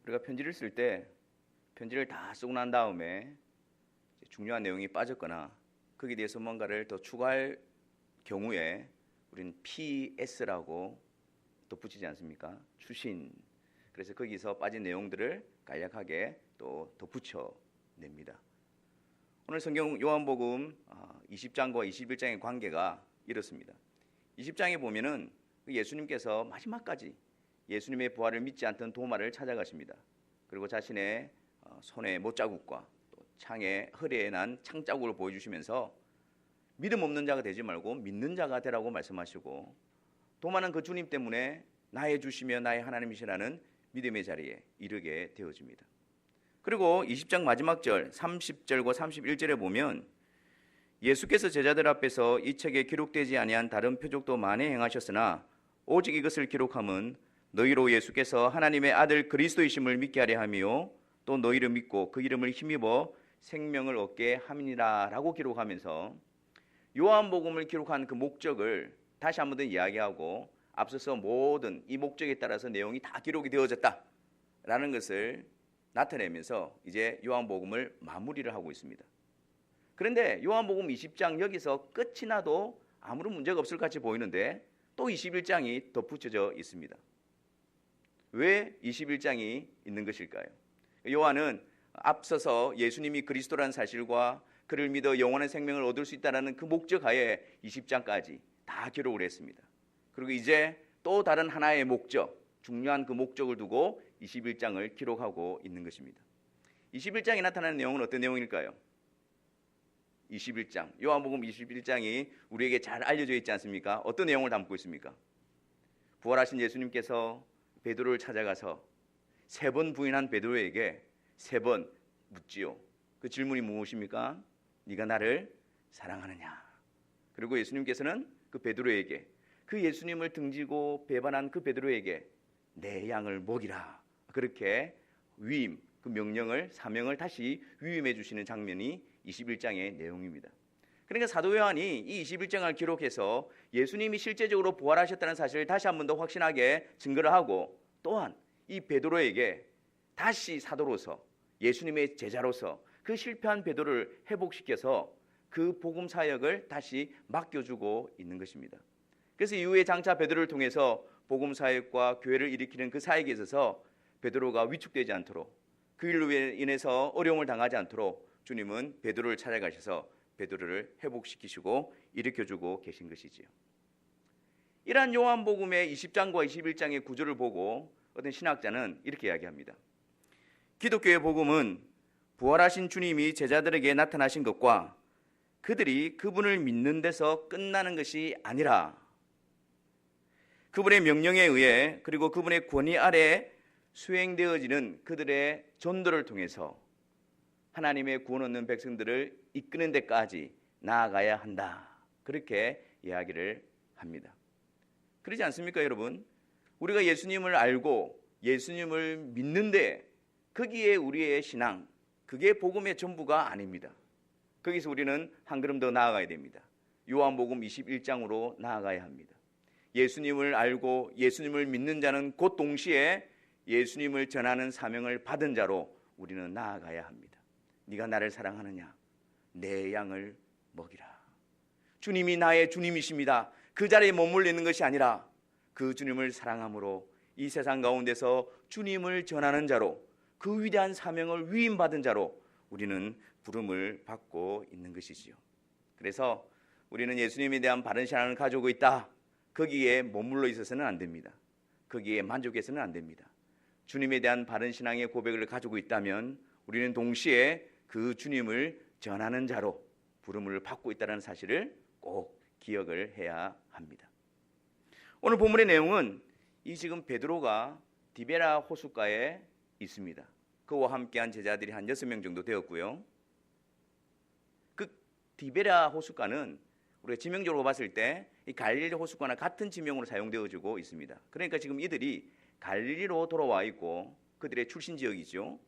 우리가 편지를 쓸 때 편지를 다 쓰고 난 다음에 중요한 내용이 빠졌거나 거기에 대해서 뭔가를 더 추가할 경우에 우리는 PS라고 덧붙이지 않습니까? 추신. 그래서 거기서 빠진 내용들을 간략하게 또 덧붙여 냅니다. 오늘 성경 요한복음 20장과 21장의 관계가 이렇습니다. 20장에 보면은 예수님께서 마지막까지 예수님의 부활을 믿지 않던 도마를 찾아가십니다. 그리고 자신의 손에 못자국과 또 창에 허리에 난 창자국을 보여주시면서 믿음 없는 자가 되지 말고 믿는 자가 되라고 말씀하시고, 도마는 그 주님 때문에 나의 주시며 나의 하나님이시라는 믿음의 자리에 이르게 되어집니다. 그리고 20장 마지막 절 30절과 31절에 보면 예수께서 제자들 앞에서 이 책에 기록되지 아니한 다른 표적도 많이 행하셨으나 오직 이것을 기록함은 너희로 예수께서 하나님의 아들 그리스도이심을 믿게 하려 함이요 또 너희를 믿고 그 이름을 힘입어 생명을 얻게 함이니라 라고 기록하면서 요한복음을 기록한 그 목적을 다시 한 번 더 이야기하고, 앞서서 모든 이 목적에 따라서 내용이 다 기록이 되어졌다라는 것을 나타내면서 이제 요한복음을 마무리를 하고 있습니다. 그런데 요한복음 20장 여기서 끝이 나도 아무런 문제가 없을 것 같이 보이는데 또 21장이 덧붙여져 있습니다. 왜 21장이 있는 것일까요? 요한은 앞서서 예수님이 그리스도라는 사실과 그를 믿어 영원한 생명을 얻을 수 있다는 그 목적 하에 20장까지 다 기록을 했습니다. 그리고 이제 또 다른 하나의 목적, 중요한 그 목적을 두고 21장을 기록하고 있는 것입니다. 21장에 나타나는 내용은 어떤 내용일까요? 21장, 요한복음 21장이 우리에게 잘 알려져 있지 않습니까? 어떤 내용을 담고 있습니까? 부활하신 예수님께서 베드로를 찾아가서 3번 부인한 베드로에게 3번 묻지요. 그 질문이 무엇입니까? 네가 나를 사랑하느냐? 그리고 예수님께서는 그 베드로에게, 그 예수님을 등지고 배반한 그 베드로에게 내 양을 먹이라, 그렇게 위임, 그 명령을, 사명을 다시 위임해 주시는 장면이 21장의 내용입니다. 그러니까 사도 요한이 이 21장을 기록해서 예수님이 실제적으로 부활하셨다는 사실을 다시 한 번 더 확신하게 증거를 하고, 또한 이 베드로에게 다시 사도로서 예수님의 제자로서 그 실패한 베드로를 회복시켜서 그 복음 사역을 다시 맡겨주고 있는 것입니다. 그래서 이후에 장차 베드로를 통해서 복음 사역과 교회를 일으키는 그 사역에 있어서 베드로가 위축되지 않도록, 그 일로 인해서 어려움을 당하지 않도록 주님은 베드로를 찾아가셔서 베드로를 회복시키시고 일으켜주고 계신 것이지요. 이러한 요한복음의 20장과 21장의 구조를 보고 어떤 신학자는 이렇게 이야기합니다. 기독교의 복음은 부활하신 주님이 제자들에게 나타나신 것과 그들이 그분을 믿는 데서 끝나는 것이 아니라 그분의 명령에 의해 그리고 그분의 권위 아래 수행되어지는 그들의 전도를 통해서 하나님의 구원 얻는 백성들을 이끄는 데까지 나아가야 한다, 그렇게 이야기를 합니다. 그러지 않습니까, 여러분? 우리가 예수님을 알고 예수님을 믿는데 거기에 우리의 신앙, 그게 복음의 전부가 아닙니다. 거기서 우리는 한 걸음 더 나아가야 됩니다. 요한복음 21장으로 나아가야 합니다. 예수님을 알고 예수님을 믿는 자는 곧 동시에 예수님을 전하는 사명을 받은 자로 우리는 나아가야 합니다. 네가 나를 사랑하느냐? 내 양을 먹이라. 주님이 나의 주님이십니다. 그 자리에 머물러 있는 것이 아니라 그 주님을 사랑함으로 이 세상 가운데서 주님을 전하는 자로, 그 위대한 사명을 위임받은 자로 우리는 부름을 받고 있는 것이지요. 그래서 우리는 예수님에 대한 바른 신앙을 가지고 있다, 거기에 머물러 있어서는 안 됩니다. 거기에 만족해서는 안 됩니다. 주님에 대한 바른 신앙의 고백을 가지고 있다면 우리는 동시에 그 주님을 전하는 자로 부름을 받고 있다는 사실을 꼭 기억을 해야 합니다. 오늘 본문의 내용은 이 지금 베드로가 디베라 호숫가에 있습니다. 그와 함께한 제자들이 한 6명 정도 되었고요. 그 디베라 호숫가는 우리가 지명적으로 봤을 때 이 갈릴리 호숫가나 같은 지명으로 사용되어지고 있습니다. 그러니까 지금 이들이 갈릴리로 돌아와 있고 그들의 출신 지역이죠.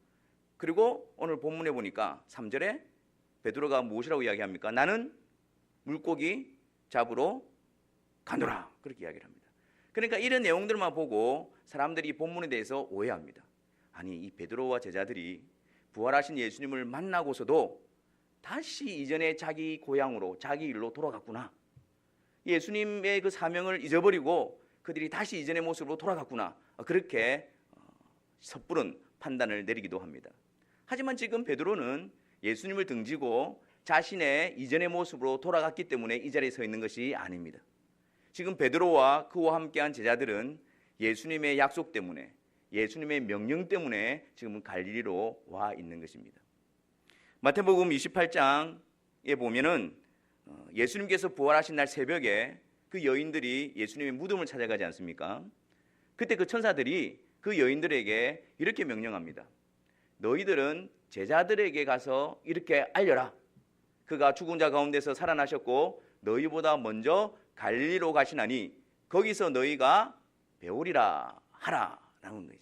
그리고 오늘 본문에 보니까 3절에 베드로가 무엇이라고 이야기합니까? 나는 물고기 잡으러 가노라, 그렇게 이야기를 합니다. 그러니까 이런 내용들만 보고 사람들이 이 본문에 대해서 오해합니다. 아니, 이 베드로와 제자들이 부활하신 예수님을 만나고서도 다시 이전에 자기 고향으로, 자기 일로 돌아갔구나. 예수님의 그 사명을 잊어버리고 그들이 다시 이전의 모습으로 돌아갔구나. 그렇게 섣부른 판단을 내리기도 합니다. 하지만 지금 베드로는 예수님을 등지고 자신의 이전의 모습으로 돌아갔기 때문에 이 자리에 서 있는 것이 아닙니다. 지금 베드로와 그와 함께한 제자들은 예수님의 약속 때문에, 예수님의 명령 때문에 지금 갈릴리로 와 있는 것입니다. 마태복음 28장에 보면은 예수님께서 부활하신 날 새벽에 그 여인들이 예수님의 무덤을 찾아가지 않습니까? 그때 그 천사들이 그 여인들에게 이렇게 명령합니다. 너희들은 제자들에게 가서 이렇게 알려라. 그가 죽은 자 가운데서 살아나셨고 너희보다 먼저 갈릴리로 가시나니 거기서 너희가 배우리라 하라 라는 거죠.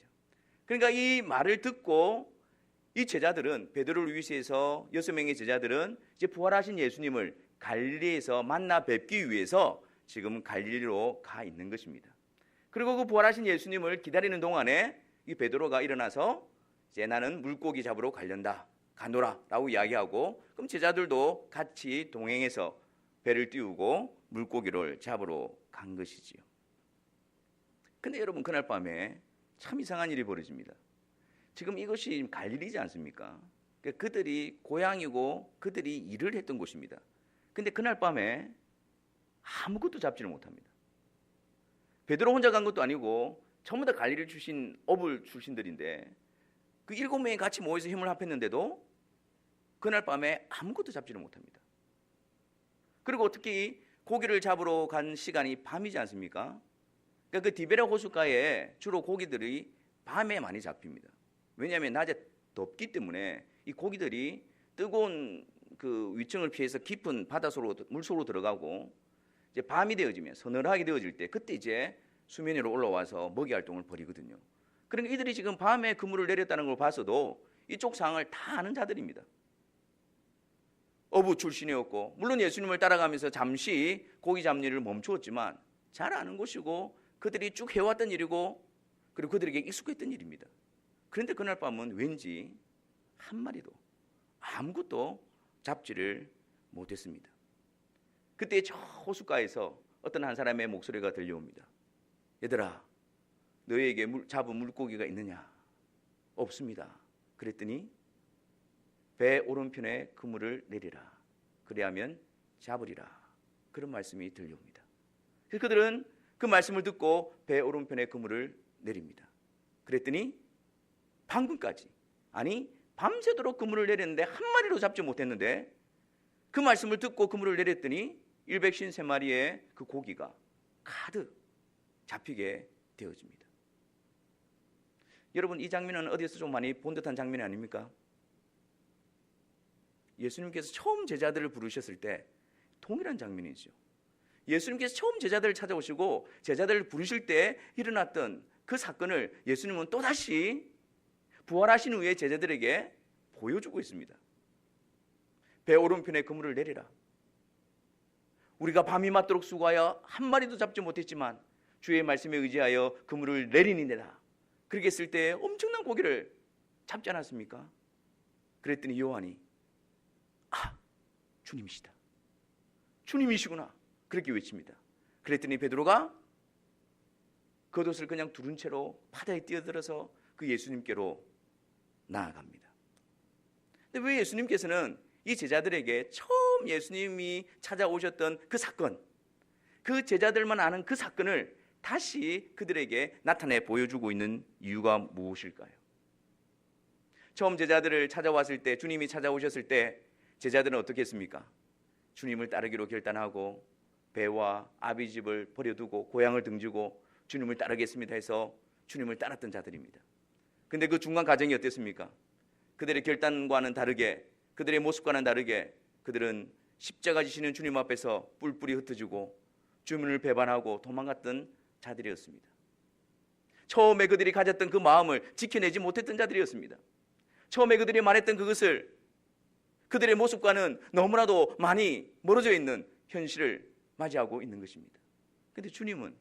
그러니까 이 말을 듣고 이 제자들은, 베드로를 위시해서 6명의 제자들은 이제 부활하신 예수님을 갈릴리에서 만나 뵙기 위해서 지금 갈릴리로 가 있는 것입니다. 그리고 그 부활하신 예수님을 기다리는 동안에 이 베드로가 일어나서 이제 나는 물고기 잡으러 가련다, 가노라 라고 이야기하고, 그럼 제자들도 같이 동행해서 배를 띄우고 물고기를 잡으러 간 것이지요. 근데 여러분, 그날 밤에 참 이상한 일이 벌어집니다. 지금 이것이 갈릴리지 않습니까? 그들이 고향이고 그들이 일을 했던 곳입니다. 근데 그날 밤에 아무것도 잡지를 못합니다. 베드로 혼자 간 것도 아니고 전부 다 갈릴리 출신, 어불 출신들인데 그 7명이 같이 모여서 힘을 합했는데도 그날 밤에 아무것도 잡지를 못합니다. 그리고 특히 고기를 잡으러 간 시간이 밤이지 않습니까? 그러니까 그 디베라 호숫가에 주로 고기들이 밤에 많이 잡힙니다. 왜냐하면 낮에 덥기 때문에 이 고기들이 뜨거운 그 위층을 피해서 깊은 바닷속으로, 물속으로 들어가고 이제 밤이 되어지면, 서늘하게 되어질 때 그때 이제 수면 위로 올라와서 먹이 활동을 벌이거든요. 그러니까 이들이 지금 밤에 그물을 내렸다는 걸 봐서도 이쪽 상황을 다 아는 자들입니다. 어부 출신이었고 물론 예수님을 따라가면서 잠시 고기 잡는 일을 멈추었지만 잘 아는 것이고 그들이 쭉 해왔던 일이고 그리고 그들에게 익숙했던 일입니다. 그런데 그날 밤은 왠지 한 마리도 아무것도 잡지를 못했습니다. 그때 저 호숫가에서 어떤 한 사람의 목소리가 들려옵니다. 얘들아, 너희에게 잡은 물고기가 있느냐? 없습니다. 그랬더니 배 오른편에 그물을 내리라. 그리하면 잡으리라. 그런 말씀이 들려옵니다. 그래서 그들은 그 말씀을 듣고 배 오른편에 그물을 내립니다. 그랬더니 방금까지, 아니 밤새도록 그물을 내렸는데 한 마리도 잡지 못했는데 그 말씀을 듣고 그물을 내렸더니 153마리의 그 고기가 가득 잡히게 되어집니다. 여러분, 이 장면은 어디에서 좀 많이 본 듯한 장면이 아닙니까? 예수님께서 처음 제자들을 부르셨을 때 동일한 장면이죠. 예수님께서 처음 제자들을 찾아오시고 제자들을 부르실 때 일어났던 그 사건을 예수님은 또다시 부활하신 후에 제자들에게 보여주고 있습니다. 배 오른편에 그물을 내리라. 우리가 밤이 맞도록 수고하여 한 마리도 잡지 못했지만 주의 말씀에 의지하여 그물을 내리니이다. 그렇게 했을 때 엄청난 고기를 잡지 않았습니까? 그랬더니 요한이 주님이시다, 주님이시구나, 그렇게 외칩니다. 그랬더니 베드로가 겉옷을 그냥 두른 채로 바다에 뛰어들어서 그 예수님께로 나아갑니다. 근데 왜 예수님께서는 이 제자들에게 처음 예수님이 찾아오셨던 그 사건, 그 제자들만 아는 그 사건을 다시 그들에게 나타내 보여주고 있는 이유가 무엇일까요? 처음 제자들을 찾아왔을 때, 주님이 찾아오셨을 때 제자들은 어떻게 했습니까? 주님을 따르기로 결단하고 배와 아비 집을 버려두고 고향을 등지고 주님을 따르겠습니다 해서 주님을 따랐던 자들입니다. 근데 그 중간 과정이 어땠습니까? 그들의 결단과는 다르게, 그들의 모습과는 다르게 그들은 십자가 지시는 주님 앞에서 뿔뿔이 흩어지고 주님을 배반하고 도망갔던 자들이었습니다. 처음에 그들이 가졌던 그 마음을 지켜내지 못했던 자들이었습니다. 처음에 그들이 말했던 그것을, 그들의 모습과는 너무나도 많이 멀어져 있는 현실을 맞이하고 있는 것입니다. 그런데 주님은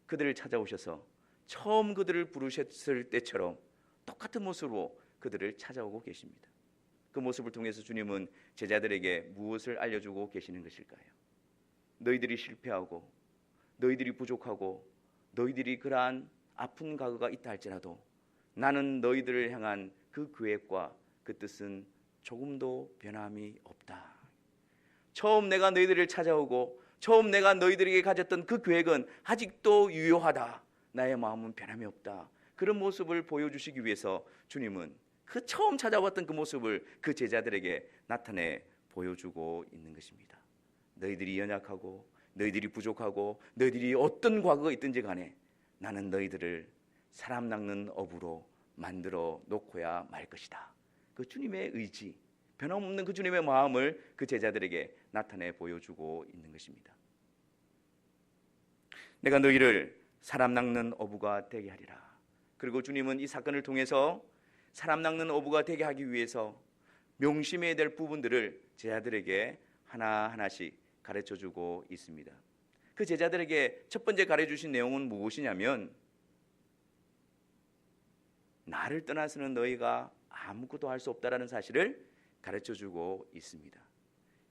그들을 찾아오셔서 처음 그들을 부르셨을 때처럼 똑같은 모습으로 그들을 찾아오고 계십니다. 그 모습을 통해서 주님은 제자들에게 무엇을 알려주고 계시는 것일까요? 너희들이 실패하고 너희들이 부족하고 너희들이 그러한 아픈 과거가 있다 할지라도 나는 너희들을 향한 그 계획과 그 뜻은 조금도 변함이 없다. 처음 내가 너희들을 찾아오고 처음 내가 너희들에게 가졌던 그 계획은 아직도 유효하다. 나의 마음은 변함이 없다. 그런 모습을 보여주시기 위해서 주님은 그 처음 찾아왔던 그 모습을 그 제자들에게 나타내 보여주고 있는 것입니다. 너희들이 연약하고 너희들이 부족하고 너희들이 어떤 과거가 있든지 간에 나는 너희들을 사람 낚는 어부로 만들어 놓고야 말 것이다. 그 주님의 의지, 변함없는 그 주님의 마음을 그 제자들에게 나타내 보여주고 있는 것입니다. 내가 너희를 사람 낚는 어부가 되게 하리라. 그리고 주님은 이 사건을 통해서 사람 낚는 어부가 되게 하기 위해서 명심해야 될 부분들을 제자들에게 하나하나씩 가르쳐주고 있습니다. 그 제자들에게 첫 번째 가르쳐주신 내용은 무엇이냐면 나를 떠나서는 너희가 아무것도 할 수 없다라는 사실을 가르쳐주고 있습니다.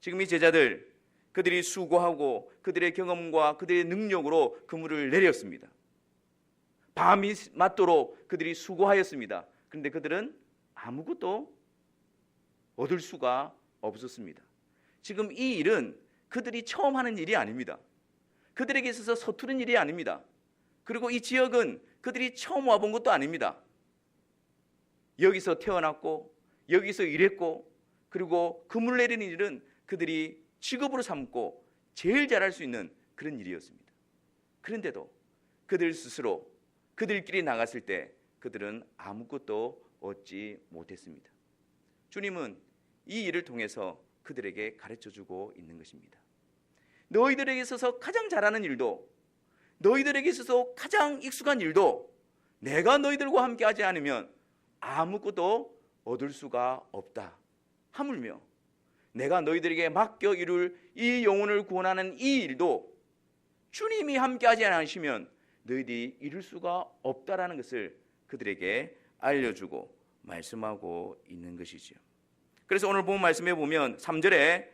지금 이 제자들 그들이 수고하고 그들의 경험과 그들의 능력으로 그물을 내렸습니다. 밤이 맞도록 그들이 수고하였습니다. 그런데 그들은 아무것도 얻을 수가 없었습니다. 지금 이 일은 그들이 처음 하는 일이 아닙니다. 그들에게 있어서 서투른 일이 아닙니다. 그리고 이 지역은 그들이 처음 와본 것도 아닙니다. 여기서 태어났고 여기서 일했고 그리고 그물 내리는 일은 그들이 직업으로 삼고 제일 잘할 수 있는 그런 일이었습니다. 그런데도 그들 스스로 그들끼리 나갔을 때 그들은 아무것도 얻지 못했습니다. 주님은 이 일을 통해서 그들에게 가르쳐주고 있는 것입니다. 너희들에게 있어서 가장 잘하는 일도 너희들에게 있어서 가장 익숙한 일도 내가 너희들과 함께 하지 않으면 아무것도 얻을 수가 없다. 하물며 내가 너희들에게 맡겨 이룰 이 영혼을 구원하는 이 일도 주님이 함께 하지 않으시면 너희들이 이룰 수가 없다라는 것을 그들에게 알려주고 말씀하고 있는 것이죠. 그래서 오늘 본 말씀에 보면 3절에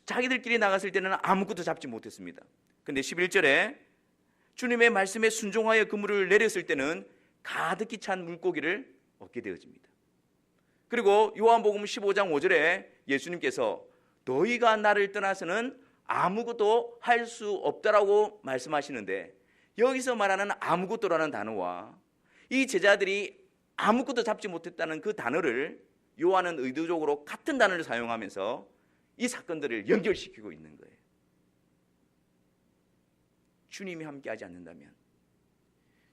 자기들끼리 나갔을 때는 아무것도 잡지 못했습니다. 그런데 11절에 주님의 말씀에 순종하여 그물을 내렸을 때는 가득히 찬 물고기를 얻게 되어집니다. 그리고 요한복음 15장 5절에 예수님께서 너희가 나를 떠나서는 아무것도 할 수 없다라고 말씀하시는데 여기서 말하는 아무것도라는 단어와 이 제자들이 아무것도 잡지 못했다는 그 단어를 요한은 의도적으로 같은 단어를 사용하면서 이 사건들을 연결시키고 있는 거예요. 주님이 함께하지 않는다면,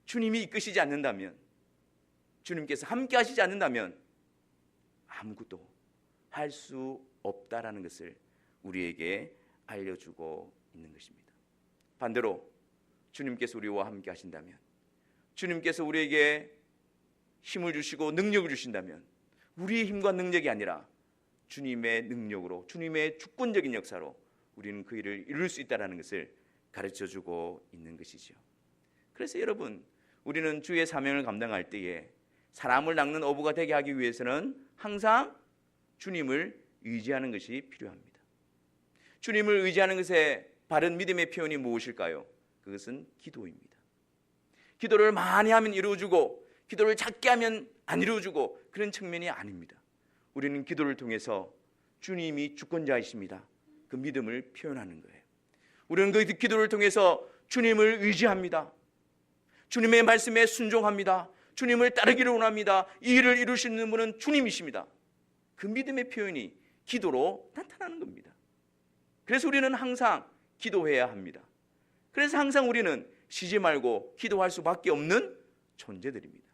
주님이 이끄시지 않는다면, 주님께서 함께하시지 않는다면 아무것도 할 수 없다라는 것을 우리에게 알려주고 있는 것입니다. 반대로 주님께서 우리와 함께 하신다면, 주님께서 우리에게 힘을 주시고 능력을 주신다면 우리의 힘과 능력이 아니라 주님의 능력으로, 주님의 주권적인 역사로 우리는 그 일을 이룰 수 있다는 것을 가르쳐주고 있는 것이죠. 그래서 여러분, 우리는 주의 사명을 감당할 때에 사람을 낚는 어부가 되게 하기 위해서는 항상 주님을 의지하는 것이 필요합니다. 주님을 의지하는 것의 바른 믿음의 표현이 무엇일까요? 그것은 기도입니다. 기도를 많이 하면 이루어주고 기도를 작게 하면 안 이루어주고 그런 측면이 아닙니다. 우리는 기도를 통해서 주님이 주권자이십니다. 그 믿음을 표현하는 거예요. 우리는 그 기도를 통해서 주님을 의지합니다. 주님의 말씀에 순종합니다. 주님을 따르기를 원합니다. 이 일을 이루시는 분은 주님이십니다. 그 믿음의 표현이 기도로 나타나는 겁니다. 그래서 우리는 항상 기도해야 합니다. 그래서 항상 우리는 쉬지 말고 기도할 수밖에 없는 존재들입니다.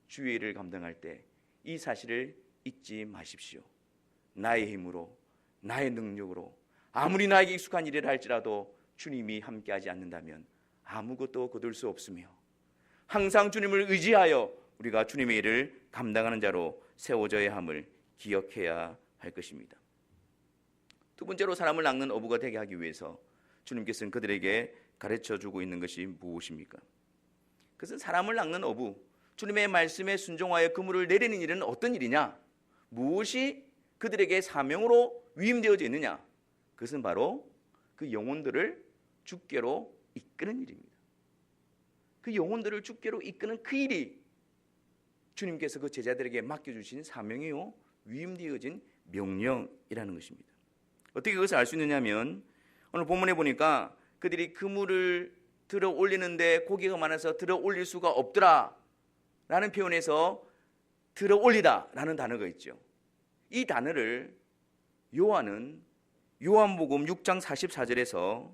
주의 일을 감당할 때 이 사실을 잊지 마십시오. 나의 힘으로, 나의 능력으로 아무리 나에게 익숙한 일이라 할지라도 주님이 함께하지 않는다면 아무것도 거둘 수 없으며 항상 주님을 의지하여 우리가 주님의 일을 감당하는 자로 세워져야 함을 기억해야 할 것입니다. 두 번째로 사람을 낚는 어부가 되게 하기 위해서 주님께서는 그들에게 가르쳐주고 있는 것이 무엇입니까? 그것은 사람을 낚는 어부, 주님의 말씀에 순종하여 그물을 내리는 일은 어떤 일이냐? 무엇이 그들에게 사명으로 위임되어져 있느냐? 그것은 바로 그 영혼들을 주께로 이끄는 일입니다. 그 영혼들을 주께로 이끄는 그 일이 주님께서 그 제자들에게 맡겨주신 사명이요 위임되어진 명령이라는 것입니다. 어떻게 그것을 알 수 있느냐면 오늘 본문에 보니까 그들이 그물을 들어 올리는데 고기가 많아서 들어 올릴 수가 없더라 라는 표현에서 들어 올리다 라는 단어가 있죠. 이 단어를 요한은 요한복음 6장 44절에서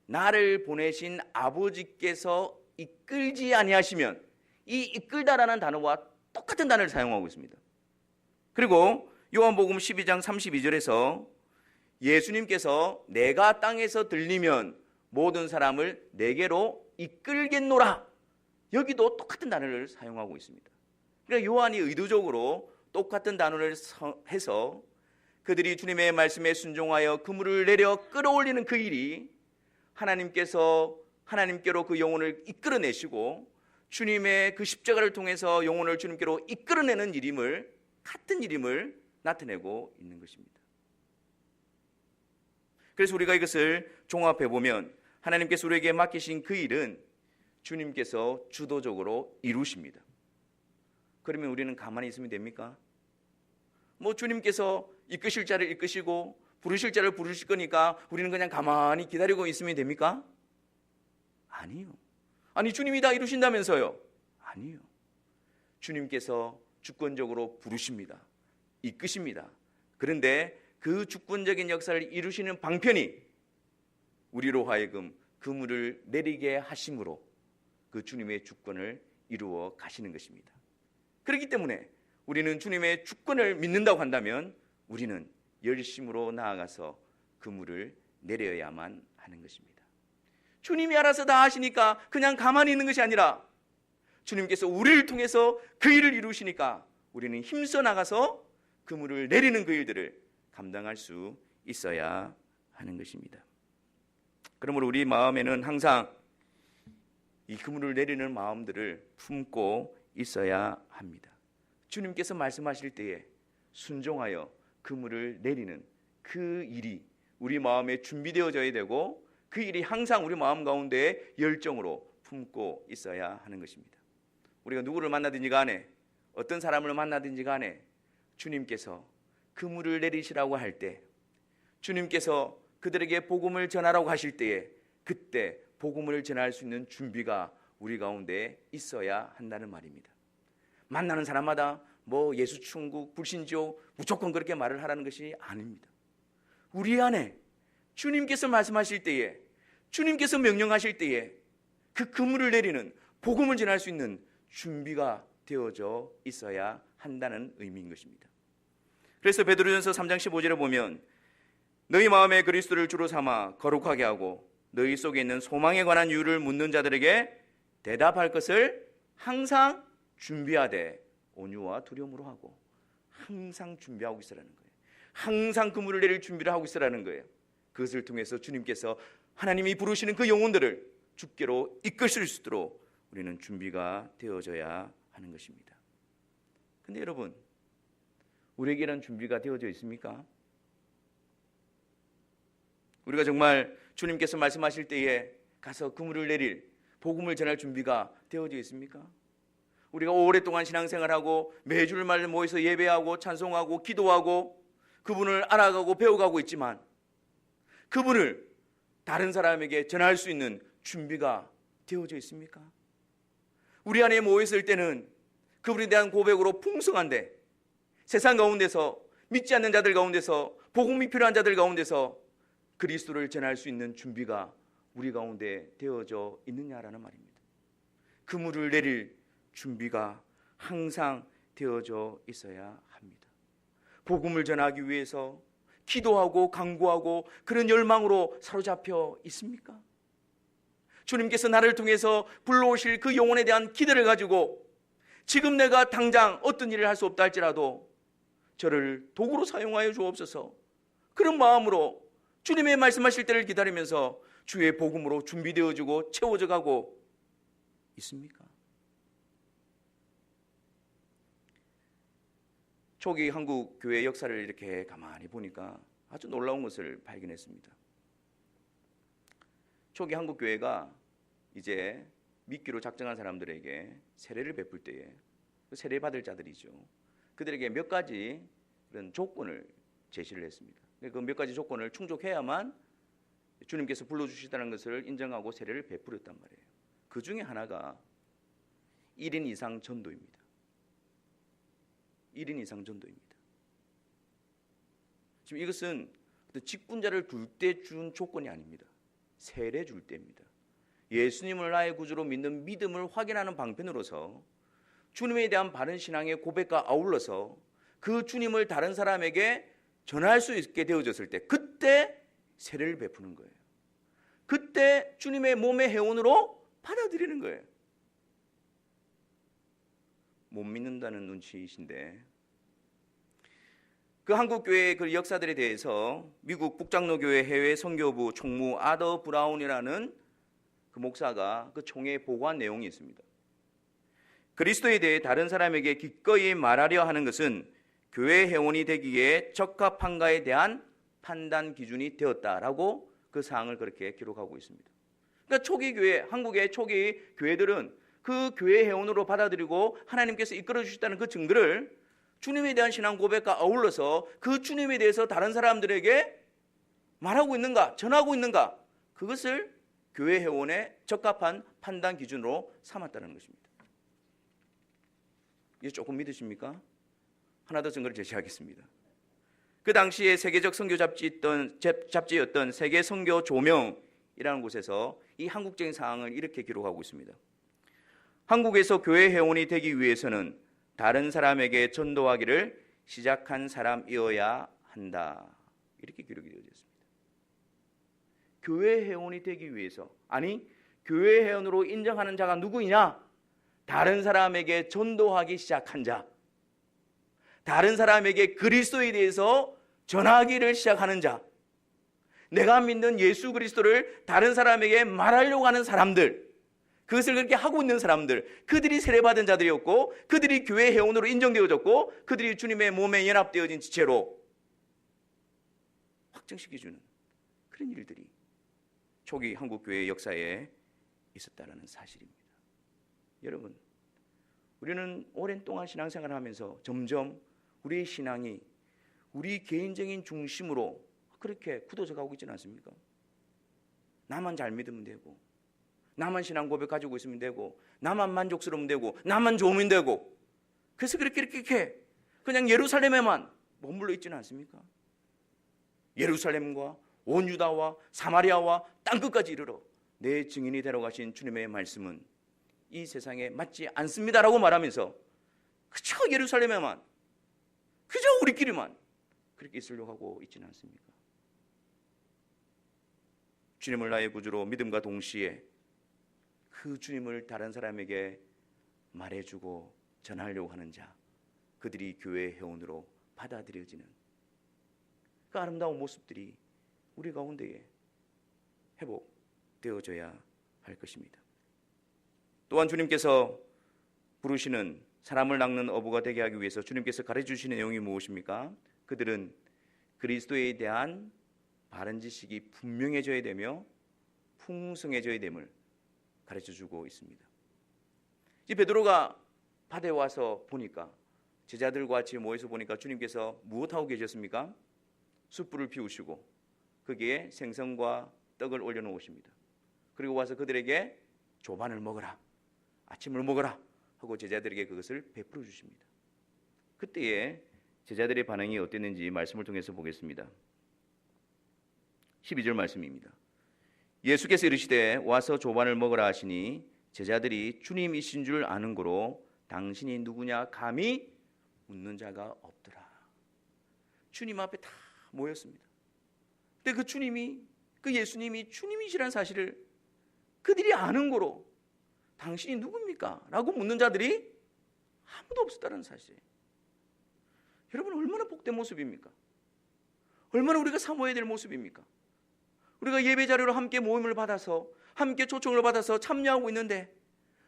나를 보내신 아버지께서 이끌지 아니하시면, 이 이끌다라는 단어와 똑같은 단어를 사용하고 있습니다. 그리고 요한복음 12장 32절에서 예수님께서 내가 땅에서 들리면 모든 사람을 내게로 이끌겠노라, 여기도 똑같은 단어를 사용하고 있습니다. 그러니까 요한이 의도적으로 똑같은 단어를 해서 그들이 주님의 말씀에 순종하여 그물을 내려 끌어올리는 그 일이 하나님께로 그 영혼을 이끌어내시고 주님의 그 십자가를 통해서 영혼을 주님께로 이끌어내는 일임을, 같은 일임을 나타내고 있는 것입니다. 그래서 우리가 이것을 종합해 보면 하나님께서 우리에게 맡기신 그 일은 주님께서 주도적으로 이루십니다. 그러면 우리는 가만히 있으면 됩니까? 주님께서 이끄실 자를 이끄시고 부르실 자를 부르실 거니까 우리는 그냥 가만히 기다리고 있으면 됩니까? 아니요. 아니, 주님이 다 이루신다면서요? 아니요. 주님께서 주권적으로 부르십니다. 이끄십니다. 그런데 그 주권적인 역사를 이루시는 방편이 우리로 하여금 그물을 내리게 하심으로 그 주님의 주권을 이루어 가시는 것입니다. 그렇기 때문에 우리는 주님의 주권을 믿는다고 한다면 우리는 열심으로 나아가서 그물을 내려야만 하는 것입니다. 주님이 알아서 다 하시니까 그냥 가만히 있는 것이 아니라 주님께서 우리를 통해서 그 일을 이루시니까 우리는 힘써 나가서 그물을 내리는 그 일들을 감당할 수 있어야 하는 것입니다. 그러므로 우리 마음에는 항상 이 그물을 내리는 마음들을 품고 있어야 합니다. 주님께서 말씀하실 때에 순종하여 그물을 내리는 그 일이 우리 마음에 준비되어져야 되고 그 일이 항상 우리 마음 가운데 열정으로 품고 있어야 하는 것입니다. 우리가 누구를 만나든지 간에, 어떤 사람을 만나든지 간에 주님께서 그물을 내리시라고 할 때, 주님께서 그들에게 복음을 전하라고 하실 때에 그때 복음을 전할 수 있는 준비가 우리 가운데 있어야 한다는 말입니다. 만나는 사람마다 예수 천국 불신조 무조건 그렇게 말을 하라는 것이 아닙니다. 우리 안에 주님께서 말씀하실 때에, 주님께서 명령하실 때에 그 그물을 내리는 복음을 전할 수 있는 준비가 되어져 있어야 한다는 의미인 것입니다. 그래서 베드로전서 3장 15절에 보면 너희 마음에 그리스도를 주로 삼아 거룩하게 하고 너희 속에 있는 소망에 관한 이유를 묻는 자들에게 대답할 것을 항상 준비하되 온유와 두려움으로 하고, 항상 준비하고 있으라는 거예요. 항상 그물을 내릴 준비를 하고 있으라는 거예요. 그것을 통해서 주님께서 하나님이 부르시는 그 영혼들을 주께로 이끌 수 있도록 우리는 준비가 되어져야 하는 것입니다. 근데 여러분, 우리에게 이런 준비가 되어져 있습니까? 우리가 정말 주님께서 말씀하실 때에 가서 그물을 내릴, 복음을 전할 준비가 되어져 있습니까? 우리가 오랫동안 신앙생활하고 매주일마다 모여서 예배하고 찬송하고 기도하고 그분을 알아가고 배워가고 있지만 그분을 다른 사람에게 전할 수 있는 준비가 되어져 있습니까? 우리 안에 모였을 때는 그분에 대한 고백으로 풍성한데 세상 가운데서, 믿지 않는 자들 가운데서, 복음이 필요한 자들 가운데서 그리스도를 전할 수 있는 준비가 우리 가운데 되어져 있느냐라는 말입니다. 그물을 내릴 준비가 항상 되어져 있어야 합니다. 복음을 전하기 위해서 기도하고 간구하고 그런 열망으로 사로잡혀 있습니까? 주님께서 나를 통해서 불러오실 그 영혼에 대한 기대를 가지고 지금 내가 당장 어떤 일을 할 수 없다 할지라도 저를 도구로 사용하여 주옵소서, 그런 마음으로 주님의 말씀하실 때를 기다리면서 주의 복음으로 준비되어지고 채워져 가고 있습니까? 초기 한국 교회 역사를 이렇게 가만히 보니까 아주 놀라운 것을 발견했습니다. 초기 한국 교회가 이제 믿기로 작정한 사람들에게 세례를 베풀 때에 세례 받을 자들이죠. 그들에게 몇 가지 그런 조건을 제시를 했습니다. 그 몇 가지 조건을 충족해야만 주님께서 불러주시다는 것을 인정하고 세례를 베풀었단 말이에요. 그 중에 하나가 1인 이상 전도입니다. 1인 이상 전도입니다. 지금 이것은 직분자를 둘 때 준 조건이 아닙니다. 세례 줄 때입니다. 예수님을 나의 구주로 믿는 믿음을 확인하는 방편으로서 주님에 대한 바른 신앙의 고백과 아울러서 그 주님을 다른 사람에게 전할 수 있게 되어졌을 때 그때 세례를 베푸는 거예요. 그때 주님의 몸의 회원으로 받아들이는 거예요. 못 믿는다는 눈치이신데 그 한국교회의 그 역사들에 대해서 미국 북장로교회 해외 선교부 총무 아더 브라운이라는 그 목사가 그 총회에 보고한 내용이 있습니다. 그리스도에 대해 다른 사람에게 기꺼이 말하려 하는 것은 교회 회원이 되기에 적합한가에 대한 판단 기준이 되었다라고 그 사항을 그렇게 기록하고 있습니다. 그러니까 초기 교회, 한국의 초기 교회들은 그 교회 회원으로 받아들이고 하나님께서 이끌어 주셨다는 그 증거를 주님에 대한 신앙 고백과 아울러서 그 주님에 대해서 다른 사람들에게 말하고 있는가, 전하고 있는가, 그것을 교회 회원의 적합한 판단 기준으로 삼았다는 것입니다. 이게 조금 믿으십니까? 하나 더 증거를 제시하겠습니다. 그 당시에 세계적 선교 잡지였던 세계 선교 조명이라는 곳에서 이 한국적인 상황을 이렇게 기록하고 있습니다. 한국에서 교회 회원이 되기 위해서는 다른 사람에게 전도하기를 시작한 사람이어야 한다. 이렇게 기록이 되어 있습니다. 교회 회원이 되기 위해서, 아니 교회 회원으로 인정하는 자가 누구이냐? 다른 사람에게 전도하기 시작한 자, 다른 사람에게 그리스도에 대해서 전하기를 시작하는 자, 내가 믿는 예수 그리스도를 다른 사람에게 말하려고 하는 사람들, 그것을 그렇게 하고 있는 사람들, 그들이 세례받은 자들이었고 그들이 교회 회원으로 인정되어졌고 그들이 주님의 몸에 연합되어진 지체로 확정시켜주는 그런 일들이 초기 한국교회 역사에 있었다는 사실입니다. 여러분, 우리는 오랜 동안 신앙생활을 하면서 점점 우리의 신앙이 우리 개인적인 중심으로 그렇게 굳어져 가고 있지는 않습니까? 나만 잘 믿으면 되고, 나만 신앙 고백 가지고 있으면 되고, 나만 만족스러우면 되고, 나만 좋으면 되고, 그래서 그렇게 그냥 예루살렘에만 머물러 있지는 않습니까? 예루살렘과 온 유다와 사마리아와 땅끝까지 이르러 내 증인이 되러 가신 주님의 말씀은 이 세상에 맞지 않습니다라고 말하면서 그저 예루살렘에만, 그저 우리끼리만 그렇게 있으려고 하고 있지는 않습니까? 주님을 나의 구주로 믿음과 동시에 그 주님을 다른 사람에게 말해주고 전하려고 하는 자, 그들이 교회 회원으로 받아들여지는 그 아름다운 모습들이 우리 가운데에 회복되어져야 할 것입니다. 또한 주님께서 부르시는 사람을 낚는 어부가 되게 하기 위해서 주님께서 가르쳐주시는 내용이 무엇입니까? 그들은 그리스도에 대한 바른 지식이 분명해져야 되며 풍성해져야 됨을 가르쳐주고 있습니다. 이 베드로가 바다에 와서 보니까, 제자들과 같이 모여서 보니까 주님께서 무엇하고 계셨습니까? 숯불을 피우시고 거기에 생선과 떡을 올려놓으십니다. 그리고 와서 그들에게 조반을 먹어라, 아침을 먹어라 하고 제자들에게 그것을 베풀어 주십니다. 그때에 제자들의 반응이 어땠는지 말씀을 통해서 보겠습니다. 12절 말씀입니다. 예수께서 이르시되 와서 조반을 먹으라 하시니 제자들이 주님이신 줄 아는 고로 당신이 누구냐 감히 묻는 자가 없더라. 주님 앞에 다 모였습니다. 근데 그 주님이, 그 예수님이 주님이시라는 사실을 그들이 아는 고로 당신이 누굽니까? 라고 묻는 자들이 아무도 없었다는 사실이에요. 여러분, 얼마나 복된 모습입니까? 얼마나 우리가 사모해야 될 모습입니까? 우리가 예배 자료로 함께 모임을 받아서, 함께 초청을 받아서 참여하고 있는데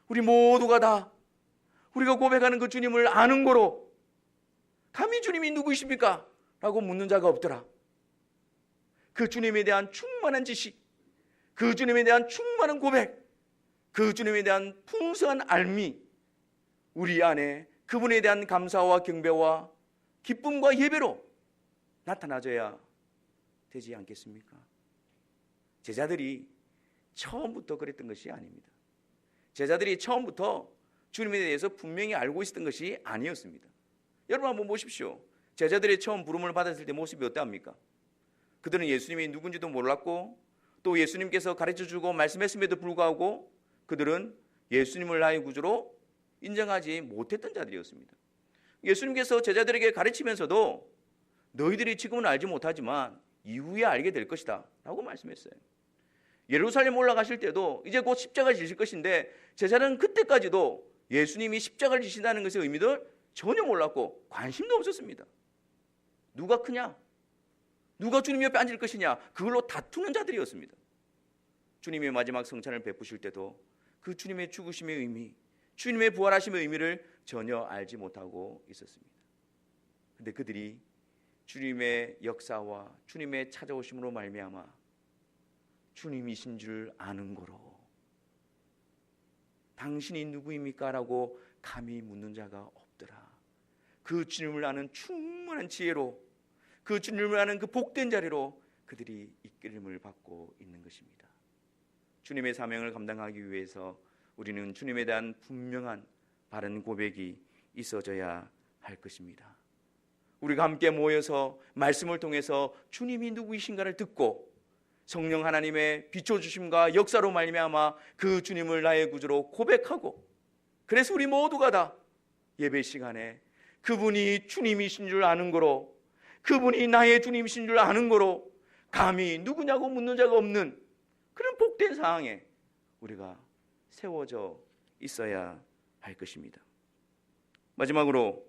우리 모두가 다 우리가 고백하는 그 주님을 아는 고로 감히 주님이 누구이십니까? 라고 묻는 자가 없더라. 그 주님에 대한 충만한 지식, 그 주님에 대한 충만한 고백, 그 주님에 대한 풍성한 알미, 우리 안에 그분에 대한 감사와 경배와 기쁨과 예배로 나타나줘야 되지 않겠습니까? 제자들이 처음부터 그랬던 것이 아닙니다. 제자들이 처음부터 주님에 대해서 분명히 알고 있었던 것이 아니었습니다. 여러분 한번 보십시오. 제자들이 처음 부름을 받았을 때 모습이 어떠합니까? 그들은 예수님이 누군지도 몰랐고 또 예수님께서 가르쳐주고 말씀했음에도 불구하고 그들은 예수님을 나의 구주로 인정하지 못했던 자들이었습니다. 예수님께서 제자들에게 가르치면서도 너희들이 지금은 알지 못하지만 이후에 알게 될 것이다 라고 말씀했어요. 예루살렘 올라가실 때도 이제 곧 십자가를 지실 것인데 제자는 그때까지도 예수님이 십자가를 지신다는 것의 의미를 전혀 몰랐고 관심도 없었습니다. 누가 크냐? 누가 주님 옆에 앉을 것이냐? 그걸로 다투는 자들이었습니다. 주님의 마지막 성찬을 베푸실 때도 그 주님의 죽으심의 의미, 주님의 부활하심의 의미를 전혀 알지 못하고 있었습니다. 그런데 그들이 주님의 역사와 주님의 찾아오심으로 말미암아 주님이신 줄 아는 거로 당신이 누구입니까? 라고 감히 묻는 자가 없더라. 그 주님을 아는 충만한 지혜로 그 주님을 아는 그 복된 자리로 그들이 이끌림을 받고 있는 것입니다. 주님의 사명을 감당하기 위해서 우리는 주님에 대한 분명한 바른 고백이 있어져야 할 것입니다. 우리가 함께 모여서 말씀을 통해서 주님이 누구이신가를 듣고 성령 하나님의 비춰주심과 역사로 말미암아 그 주님을 나의 구주로 고백하고 그래서 우리 모두가 다 예배 시간에 그분이 주님이신 줄 아는 거로 그분이 나의 주님이신 줄 아는 거로 감히 누구냐고 묻는 자가 없는 그런 복된 상황에 우리가 세워져 있어야 할 것입니다. 마지막으로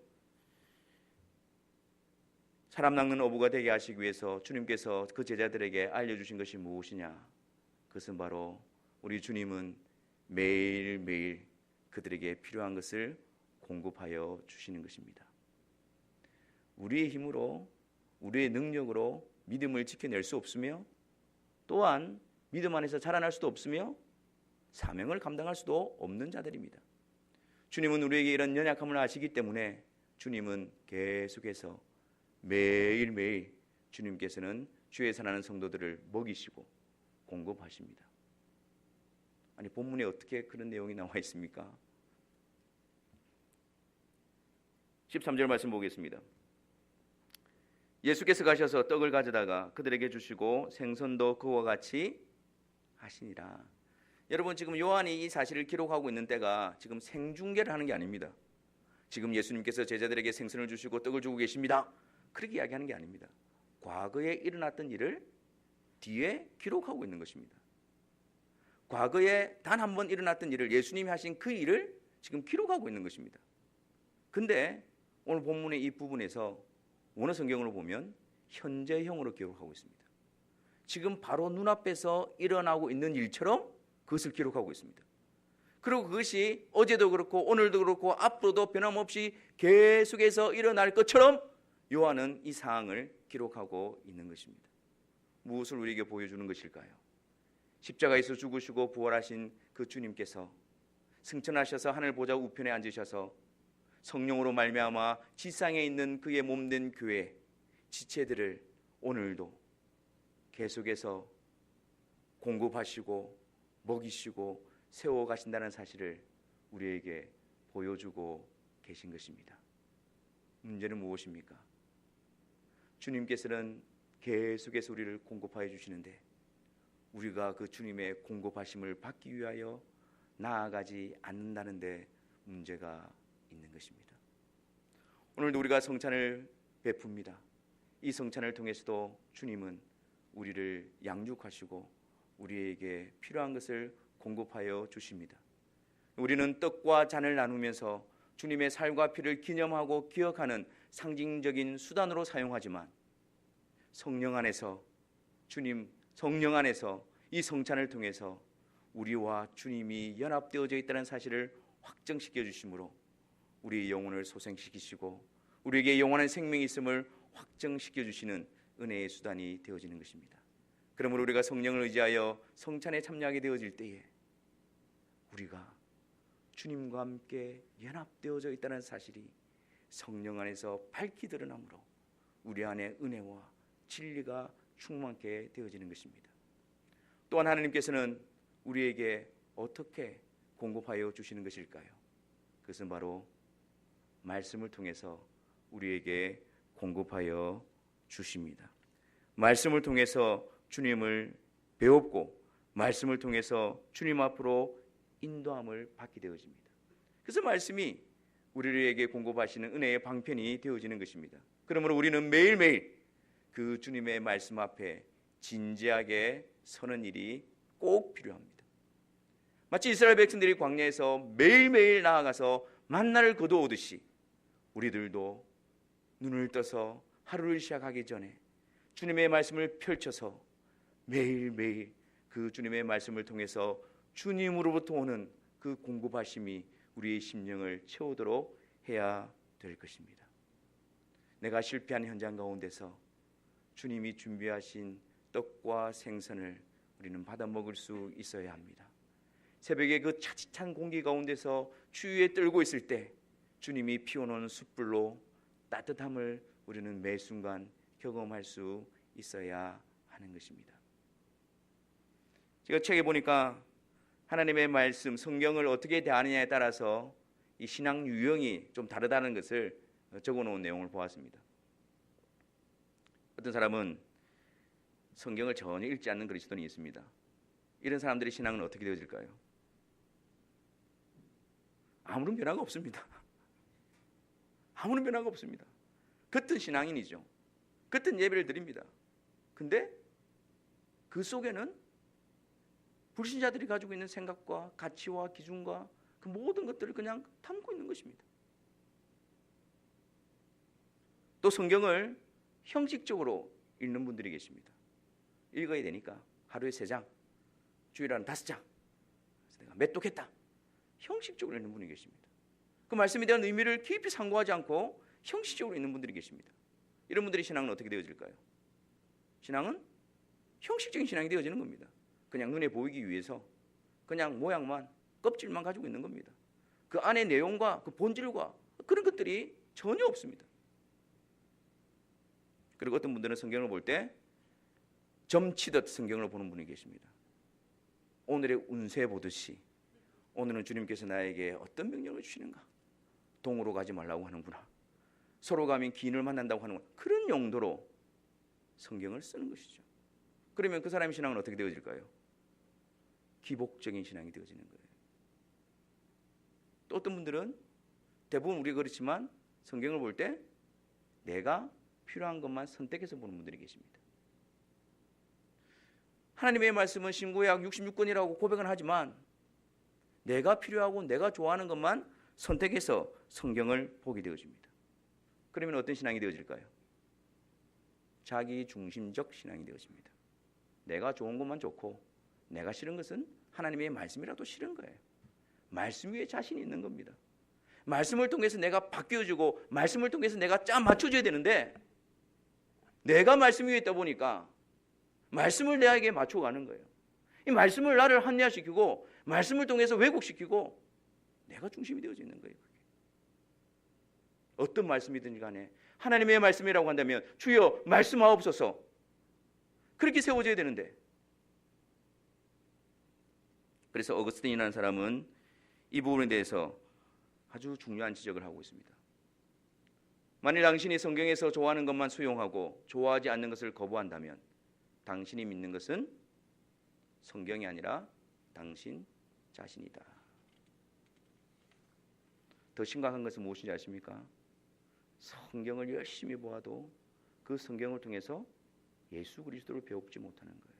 사람 낚는 어부가 되게 하시기 위해서 주님께서 그 제자들에게 알려주신 것이 무엇이냐? 그것은 바로 우리 주님은 매일매일 그들에게 필요한 것을 공급하여 주시는 것입니다. 우리의 힘으로 우리의 능력으로 믿음을 지켜낼 수 없으며 또한 믿음 안에서 자라날 수도 없으며 사명을 감당할 수도 없는 자들입니다. 주님은 우리에게 이런 연약함을 아시기 때문에 주님은 계속해서 매일매일 주님께서는 주에 사랑하는 성도들을 먹이시고 공급하십니다. 아니 본문에 어떻게 그런 내용이 나와 있습니까? 13절 말씀 보겠습니다. 예수께서 가셔서 떡을 가져다가 그들에게 주시고 생선도 그와 같이 하시니라. 여러분 지금 요한이 이 사실을 기록하고 있는 때가 지금 생중계를 하는 게 아닙니다. 지금 예수님께서 제자들에게 생선을 주시고 떡을 주고 계십니다. 그렇게 이야기하는 게 아닙니다. 과거에 일어났던 일을 뒤에 기록하고 있는 것입니다. 과거에 단 한 번 일어났던 일을 예수님이 하신 그 일을 지금 기록하고 있는 것입니다. 근데 오늘 본문의 이 부분에서 원어 성경으로 보면 현재형으로 기록하고 있습니다. 지금 바로 눈앞에서 일어나고 있는 일처럼 그것을 기록하고 있습니다. 그리고 그것이 어제도 그렇고 오늘도 그렇고 앞으로도 변함없이 계속해서 일어날 것처럼 요한은 이 사항을 기록하고 있는 것입니다. 무엇을 우리에게 보여주는 것일까요? 십자가에서 죽으시고 부활하신 그 주님께서 승천하셔서 하늘 보좌 우편에 앉으셔서 성령으로 말미암아 지상에 있는 그의 몸된 교회 지체들을 오늘도 계속해서 공급하시고 먹이시고 세워가신다는 사실을 우리에게 보여주고 계신 것입니다. 문제는 무엇입니까? 주님께서는 계속해서 우리를 공급하여 주시는데 우리가 그 주님의 공급하심을 받기 위하여 나아가지 않는다는 데 문제가 있는 것입니다. 오늘도 우리가 성찬을 베풉니다. 이 성찬을 통해서도 주님은 우리를 양육하시고 우리에게 필요한 것을 공급하여 주십니다. 우리는 떡과 잔을 나누면서 주님의 살과 피를 기념하고 기억하는 상징적인 수단으로 사용하지만 성령 안에서 이 성찬을 통해서 우리와 주님이 연합되어져 있다는 사실을 확정시켜 주심으로 우리의 영혼을 소생시키시고 우리에게 영원한 생명이 있음을 확정시켜 주시는 은혜의 수단이 되어지는 것입니다. 그러므로 우리가 성령을 의지하여 성찬에 참여하게 되어질 때에 우리가 주님과 함께 연합되어져 있다는 사실이 성령 안에서 밝히 드러나므로 우리 안에 은혜와 진리가 충만케 되어지는 것입니다. 또한 하나님께서는 우리에게 어떻게 공급하여 주시는 것일까요? 그것은 바로 말씀을 통해서 우리에게 공급하여 주십니다. 말씀을 통해서 주님을 배웠고 말씀을 통해서 주님 앞으로 인도함을 받게 되어집니다. 그래서 말씀이 우리에게 공급하시는 은혜의 방편이 되어지는 것입니다. 그러므로 우리는 매일매일 그 주님의 말씀 앞에 진지하게 서는 일이 꼭 필요합니다. 마치 이스라엘 백성들이 광야에서 매일매일 나아가서 만나를 거두오듯이 우리들도 눈을 떠서 하루를 시작하기 전에 주님의 말씀을 펼쳐서 매일매일 그 주님의 말씀을 통해서 주님으로부터 오는 그 공급하심이 우리의 심령을 채우도록 해야 될 것입니다. 내가 실패한 현장 가운데서 주님이 준비하신 떡과 생선을 우리는 받아 먹을 수 있어야 합니다. 새벽에 그 차디찬 공기 가운데서 추위에 떨고 있을 때 주님이 피워놓은 숯불로 따뜻함을 우리는 매 순간 경험할 수 있어야 하는 것입니다. 제가 책에 보니까 하나님의 말씀, 성경을 어떻게 대하느냐에 따라서 이 신앙 유형이 좀 다르다는 것을 적어놓은 내용을 보았습니다. 어떤 사람은 성경을 전혀 읽지 않는 그리스도인이 있습니다. 이런 사람들의 신앙은 어떻게 되어질까요? 아무런 변화가 없습니다. 아무런 변화가 없습니다. 같은 신앙인이죠. 같은 예배를 드립니다. 근데 그 속에는 불신자들이 가지고 있는 생각과 가치와 기준과 그 모든 것들을 그냥 담고 있는 것입니다. 또 성경을 형식적으로 읽는 분들이 계십니다. 읽어야 되니까 하루에 3장, 주일에 5장, 내가 메뚜겠다. 형식적으로 읽는 분이 계십니다. 그 말씀에 대한 의미를 깊이 상고하지 않고 형식적으로 읽는 분들이 계십니다. 이런 분들의 신앙은 어떻게 되어질까요? 신앙은 형식적인 신앙이 되어지는 겁니다. 그냥 눈에 보이기 위해서 그냥 모양만, 껍질만 가지고 있는 겁니다. 그 안에 내용과 그 본질과 그런 것들이 전혀 없습니다. 그리고 어떤 분들은 성경을 볼 때 점치듯 성경을 보는 분이 계십니다. 오늘의 운세 보듯이 오늘은 주님께서 나에게 어떤 명령을 주시는가? 동으로 가지 말라고 하는구나. 서로 가면 기인을 만난다고 하는구나. 그런 용도로 성경을 쓰는 것이죠. 그러면 그 사람의 신앙은 어떻게 되어질까요? 기복적인 신앙이 되어지는 거예요. 또 어떤 분들은 대부분 우리가 그렇지만 성경을 볼 때 내가 필요한 것만 선택해서 보는 분들이 계십니다. 하나님의 말씀은 신구약 66권이라고 고백은 하지만 내가 필요하고 내가 좋아하는 것만 선택해서 성경을 보게 되어집니다. 그러면 어떤 신앙이 되어질까요? 자기 중심적 신앙이 되어집니다. 내가 좋은 것만 좋고 내가 싫은 것은 하나님의 말씀이라도 싫은 거예요. 말씀 위에 자신이 있는 겁니다. 말씀을 통해서 내가 바뀌어지고 말씀을 통해서 내가 짜 맞춰줘야 되는데 내가 말씀 위에 있다 보니까 말씀을 내에게 맞춰가는 거예요. 이 말씀을 나를 합리화시키고 말씀을 통해서 왜곡시키고 내가 중심이 되어져 있는 거예요. 그게. 어떤 말씀이든지 간에 하나님의 말씀이라고 한다면 주여 말씀하옵소서 그렇게 세워져야 되는데 그래서 어거스틴이라는 사람은 이 부분에 대해서 아주 중요한 지적을 하고 있습니다. 만일 당신이 성경에서 좋아하는 것만 수용하고 좋아하지 않는 것을 거부한다면 당신이 믿는 것은 성경이 아니라 당신 자신이다. 더 심각한 것은 무엇인지 아십니까? 성경을 열심히 보아도 그 성경을 통해서 예수 그리스도를 배우지 못하는 거예요.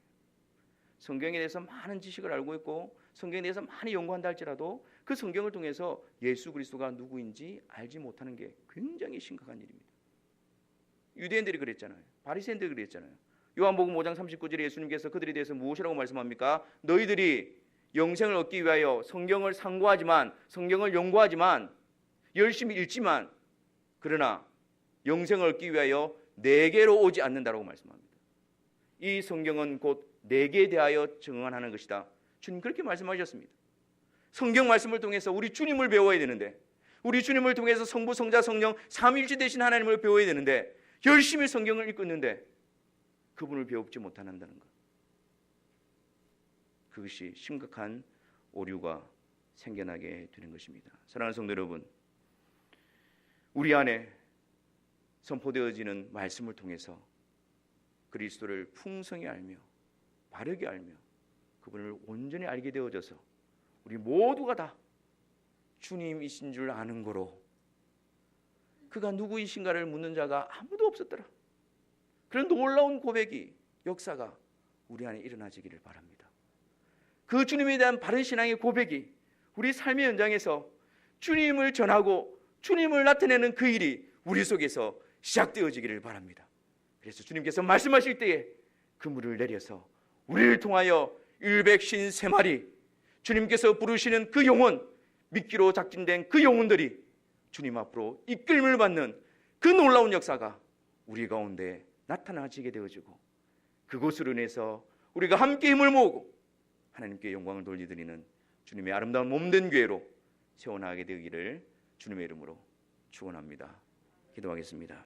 성경에 대해서 많은 지식을 알고 있고 성경에 대해서 많이 연구한다 할지라도 그 성경을 통해서 예수 그리스도가 누구인지 알지 못하는 게 굉장히 심각한 일입니다. 유대인들이 그랬잖아요. 바리새인들이 그랬잖아요. 요한복음 5장 39절에 예수님께서 그들에 대해서 무엇이라고 말씀합니까? 너희들이 영생을 얻기 위하여 성경을 상고하지만 성경을 연구하지만 열심히 읽지만 그러나 영생을 얻기 위하여 내게로 오지 않는다라고 말씀합니다. 이 성경은 곧 내게 대하여 증언하는 것이다. 주님 그렇게 말씀하셨습니다. 성경 말씀을 통해서 우리 주님을 배워야 되는데, 우리 주님을 통해서 성부, 성자, 성령 삼위일체 되신 하나님을 배워야 되는데, 열심히 성경을 읽고 있는데 그분을 배우지 못한다는 것, 그것이 심각한 오류가 생겨나게 되는 것입니다. 사랑하는 성도 여러분, 우리 안에 선포되어지는 말씀을 통해서 그리스도를 풍성히 알며 바르게 알며 그분을 온전히 알게 되어져서 우리 모두가 다 주님이신 줄 아는 거로, 그가 누구이신가를 묻는 자가 아무도 없었더라. 그런 놀라운 고백이, 역사가 우리 안에 일어나지기를 바랍니다. 그 주님에 대한 바른 신앙의 고백이 우리 삶의 현장에서 주님을 전하고 주님을 나타내는 그 일이 우리 속에서 시작되어지기를 바랍니다. 그래서 주님께서 말씀하실 때에 그물을 내려서 우리를 통하여 153마리, 주님께서 부르시는 그 영혼, 미끼로 작진된 그 영혼들이 주님 앞으로 이끌림을 받는 그 놀라운 역사가 우리 가운데 나타나지게 되어지고, 그곳으로 인해서 우리가 함께 힘을 모으고 하나님께 영광을 돌려드리는 주님의 아름다운 몸된 교회로 세워나가게 되기를 주님의 이름으로 축원합니다. 기도하겠습니다.